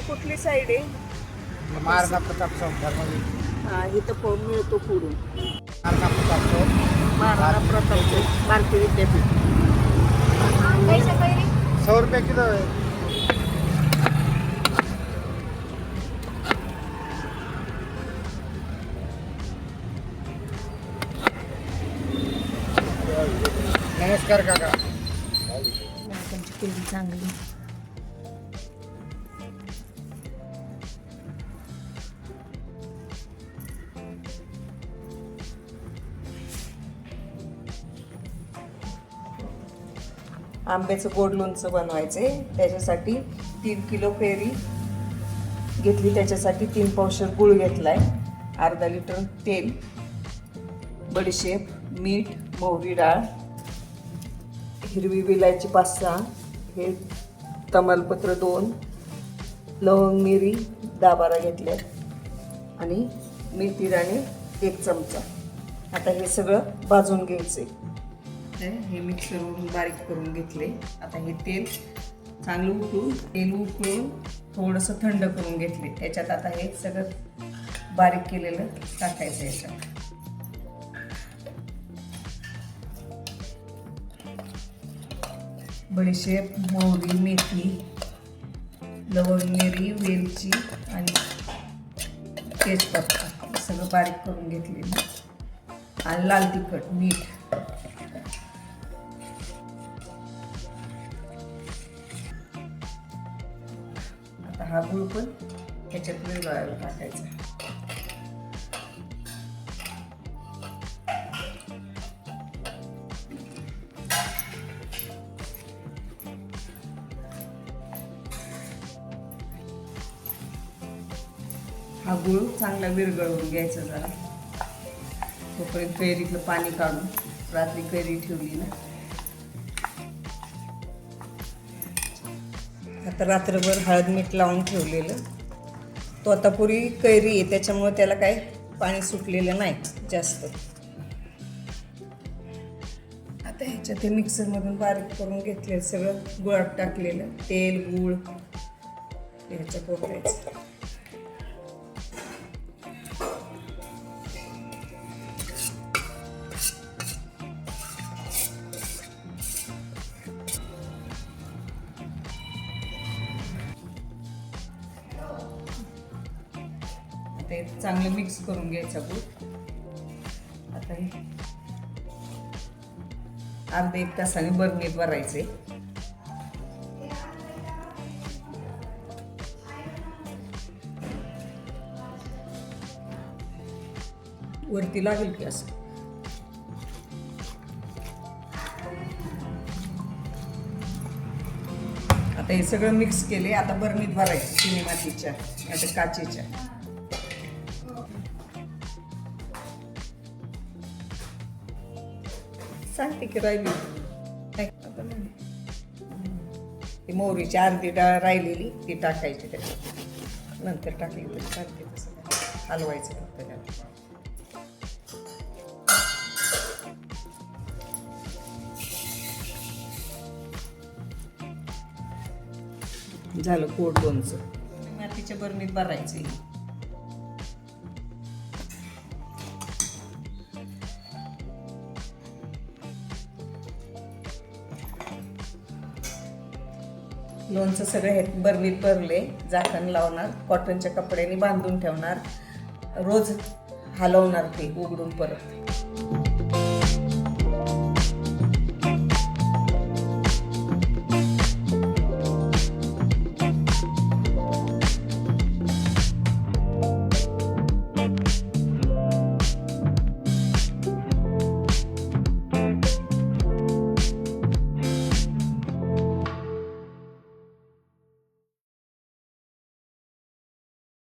कुठली साईड आहे? महाराणा प्रताप चौक हा, इथं फोन मिळतो पुढून. महाराणा प्रताप चौक महाराणा प्रताप चौक, भारतीय विद्यापीठ. 100 रुपये किलो आहे. नमस्कार काका. त्यांची केली चांगली. आंब्याचं गोड लोणचं बनवायचे. त्याच्यासाठी 3 किलो कैरी घेतली, त्याच्यासाठी 3 पावशर गूळ घेतलाय, अर्धा लिटर तेल, बडीशेप, मीठ, मोहरी डाळ, हिरवी विलायची 5-6, हे तमालपत्र 2, लवंग मिरी 10-12 घेतल्यात आणि मेथी दाणे 1 चमचा. आता हे सगळं भाजून घ्यायचे. हे मिक्सरवरून बारीक करून घेतले. आता हे तेल चांगलं उकळून थोडंसं थंड करून घेतले. त्याच्यात आता हे सगळं बारीक केलेलं टाकायचं. याच्यात बडीशेप, मोहरी, मेथी, लवंग मिरी, वेलची आणि तेजपत्ता सगळं बारीक करून घेतलेलं आणि लाल तिखट, मीठ. आता हा गूळ पण ह्याच्यात विरघळायला टाकायचा. हा गूळ चांगला विरघळवून घ्यायचा जरा. तोपर्यंत कैरीतलं पाणी काढून, रात्री कैरी ठेवली ना, आता रात्रभर हळद मीठ लावून ठेवलेलं. तो आता पुरी कैरी आहे, त्याच्यामुळे त्याला काही पाणी सुटलेलं नाही जास्त. आता ह्याच्यात ते मिक्सरमधून बारीक करून घेतलेलं सगळं गुळात टाकलेलं तेल, गूळ ह्याच्यात ओतायचं. ते चांगलं मिक्स करून घ्यायचा गूळ. आता हे अर्धा 1 तासाने बरणीत भरायचे. वरती लागेल की असं. आता हे सगळं मिक्स केले. आता बरणीत भरायचे, चिनी मातीच्या आता काचेच्या. सांगते की राहिली ती मोहरीची अर्धी डाळ राहिलेली ती टाकायची त्याच्यात. नंतर टाकली तरी चालते. तसं हलवायचं फक्त त्याला. झालं गोड लोणचं. मातीच्या बरणीत भरायचे. लोणचं सगळं हे बरणीत भरले. झाकण लावणार, कॉटनच्या कपड्याने बांधून ठेवणार. रोज हलवणार ते उघडून परत.